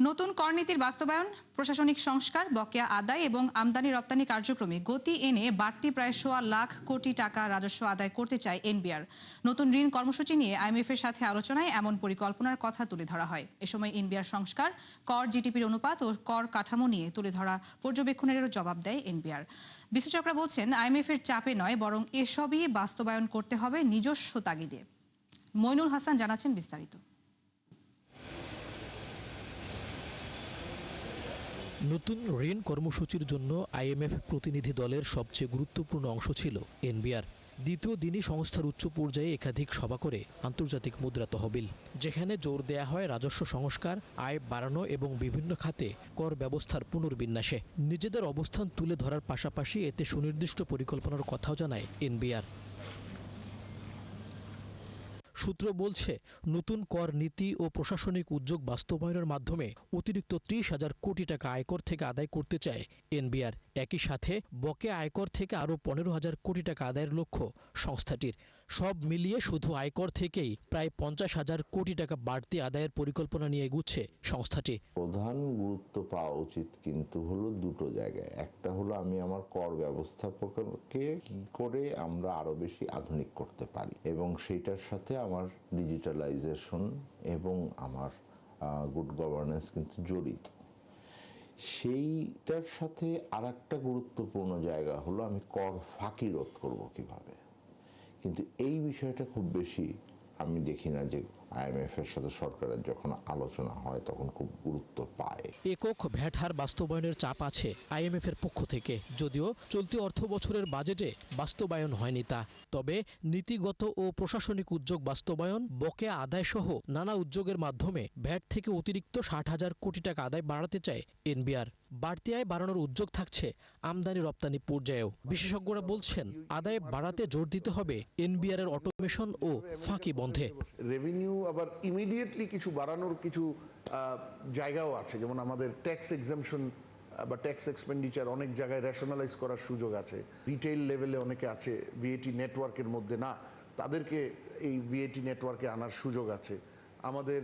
নতুন কর নীতির বাস্তবায়ন, প্রশাসনিক সংস্কার, বকেয়া আদায় এবং আমদানি রপ্তানি কার্যক্রমে গতি এনে বাড়তি প্রায় ১.৫ লাখ কোটি টাকা রাজস্ব আদায় করতে চায় এনবিআর। নতুন ঋণ কর্মসূচি নিয়ে আইএমএফের সাথে আলোচনায় এমন পরিকল্পনার কথা তুলে ধরা হয়। এ সময় এনবিআর সংস্কার, কর জিডিপির অনুপাত ও কর কাঠামো নিয়ে তুলে ধরা পর্যবেক্ষণেরও জবাব দেয় এনবিআর। বিশ্লেষকরা বলছেন, আইএমএফের চাপে নয়, বরং এসবই বাস্তবায়ন করতে হবে নিজস্ব তাগিদে। মইনুল হাসান জানাচ্ছেন বিস্তারিত। নতুন ঋণ কর্মসূচির জন্য আইএমএফ প্রতিনিধি দলের সবচেয়ে গুরুত্বপূর্ণ অংশ ছিল এনবিআর। দ্বিতীয় দিনই সংস্থার উচ্চ পর্যায়ে একাধিক সভা করে আন্তর্জাতিক মুদ্রা তহবিল, যেখানে জোর দেয়া হয় রাজস্ব সংস্কার, আয় বাড়ানো এবং বিভিন্ন খাতে কর ব্যবস্থার পুনর্বিন্যাসে। নিজেদের অবস্থান তুলে ধরার পাশাপাশি এতে সুনির্দিষ্ট পরিকল্পনার কথাও জানায় এনবিআর। সূত্র বলছে, নতুন কর নীতি ও প্রশাসনিক উদ্যোগ বাস্তবায়নের মাধ্যমে অতিরিক্ত ৩০,০০০ কোটি টাকা আয়কর থেকে আদায় করতে চায় এনবিআর। একই সাথে বকেয়া আয়কর থেকে আরও ১৫,০০০ কোটি টাকা আদায়ের লক্ষ্য সংস্থাটির। সব মিলিয়ে শুধু আয়কর থেকেই প্রায় ৫০,০০০ কোটি টাকা বাড়তি আদায়ের পরিকল্পনা নিয়ে এগুচ্ছে সংস্থাটি। প্রধান গুরুত্ব পাওয়া উচিত কিন্তু হলো দুটো জায়গায়। একটা হলো আমি আমার কর ব্যবস্থাপককে কি করে আমরা আরো বেশি আধুনিক করতে পারি, এবং সেইটার সাথে আমার ডিজিটালাইজেশন এবং আমার গুড গভর্নেন্স কিন্তু জড়িত। সেইটার সাথে আর একটা গুরুত্বপূর্ণ জায়গা হলো আমি কর ফাঁকি রোধ করবো কিভাবে। কিন্তু এই বিষয়টা খুব বেশি আমি দেখি না যে আইএমএফ এর সাথে সরকারের যখন আলোচনা হয় তখন খুব গুরুত্ব পায়। একক ভ্যাট হার বাস্তবায়নের চাপ আছে আইএমএফ এর পক্ষ থেকে, যদিও চলতি অর্থ বছরের বাজেটে বাস্তবায়ন হয়নি তা। তবে নীতিগত ও প্রশাসনিক উদ্যোগ বাস্তবায়ন, বকেয়া আদায় সহ নানা উদ্যোগের মাধ্যমে ভ্যাট থেকে অতিরিক্ত ৬০,০০০ কোটি টাকা আদায় বাড়াতে চায় এনবিআর। বাড়তি আয় বাড়ানোর উদ্যোগ থাকছে আমদানি রপ্তানি পর্যায়েও। বিশেষজ্ঞরা বলছেন, আদায় বাড়াতে জোর দিতে হবে এনবিআর এর অটোমেশন ও ফাঁকি বন্ধে। রেভিনিউ আবার ইমিডিয়েটলি কিছু বাড়ানোর কিছু জায়গাও আছে, যেমন আমাদের ট্যাক্স এক্সাম্পশন বা ট্যাক্স এক্সপেন্ডিচার অনেক জায়গায় রেশনালাইজ করার সুযোগ আছে। রিটেইল লেভেলে অনেকে আছে ভিএটি নেটওয়ার্কের মধ্যে না, তাদেরকে এই ভিএটি নেটওয়ার্কে আনার সুযোগ আছে। আমাদের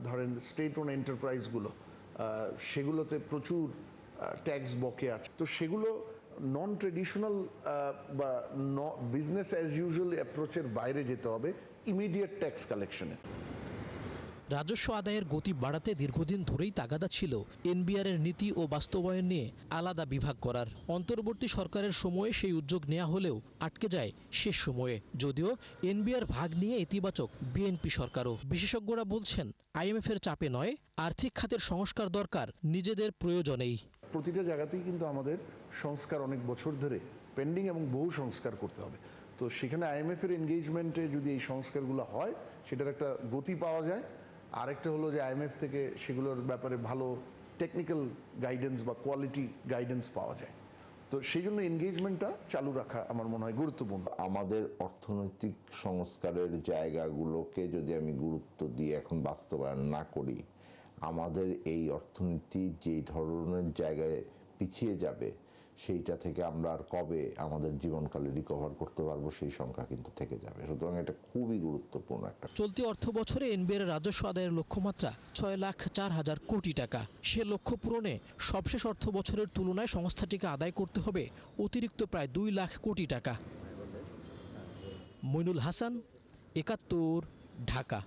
ধরেন স্টেট ওন এন্টারপ্রাইজগুলো, সেগুলোতে প্রচুর ট্যাক্স বকে আছে। তো সেগুলো নন ট্রেডিশনাল বা বিজনেস অ্যাজ ইউজুয়াল অ্যাপ্রোচের বাইরে যেতে হবে ইমিডিয়েট ট্যাক্স কালেকশনে। রাজস্ব আদায়ের গতি বাড়াতে দীর্ঘদিন ধরেই তাগাদা ছিল এনবিআর এর নীতি ও বাস্তবায়ন নিয়ে আলাদা বিভাগ করার। অন্তর্বর্তী সরকারের সময়ে সেই উদ্যোগ নেওয়া হলেও আটকে যায় শেষ সময়ে। যদিও এনবিআর ভাগ নিয়ে ইতিবাচক বিএনপি সরকারও। বিশেষজ্ঞরা বলছেন, আইএমএফ এর চাপে নয়, আর্থিক খাতের সংস্কার দরকার নিজেদের প্রয়োজনেই। প্রতিটা জায়গাতেই কিন্তু আমাদের সংস্কার অনেক বছর ধরে পেন্ডিং এবং বহু সংস্কার করতে হবে। তো সেখানে আইএমএফ এর এনগেজমেন্টে যদি এই সংস্কারগুলো হয়, সেটার একটা গতি পাওয়া যায়। আরেকটা হলো যে আইএমএফ থেকে সেগুলোর ব্যাপারে ভালো টেকনিক্যাল গাইডেন্স বা কোয়ালিটি গাইডেন্স পাওয়া যায়। তো সেই জন্য এনগেজমেন্টটা চালু রাখা আমার মনে হয় গুরুত্বপূর্ণ। আমাদের অর্থনৈতিক সংস্কারের জায়গাগুলোকে যদি আমি গুরুত্ব দিয়ে এখন বাস্তবায়ন না করি, আমাদের এই অর্থনীতি যেই ধরনের জায়গায় পিছিয়ে যাবে, সেইটা থেকে আমরা আর কবে আমাদের জীবনকালে রিকভার করতে পারবো সেই সংখ্যা কিন্তু থেকে যাবে। সুতরাং এটা খুবই গুরুত্বপূর্ণ একটা। চলতি অর্থ বছরে এনবিআর রাজস্ব আদায়ের লক্ষ্যমাত্রা ৬,০৪,০০০ কোটি টাকা। সে লক্ষ্য পূরণে সবশেষ অর্থ বছরের তুলনায় সংস্থাটিকে আদায় করতে হবে অতিরিক্ত প্রায় ২ লাখ কোটি টাকা। মইনুল হাসান, ৭১, ঢাকা।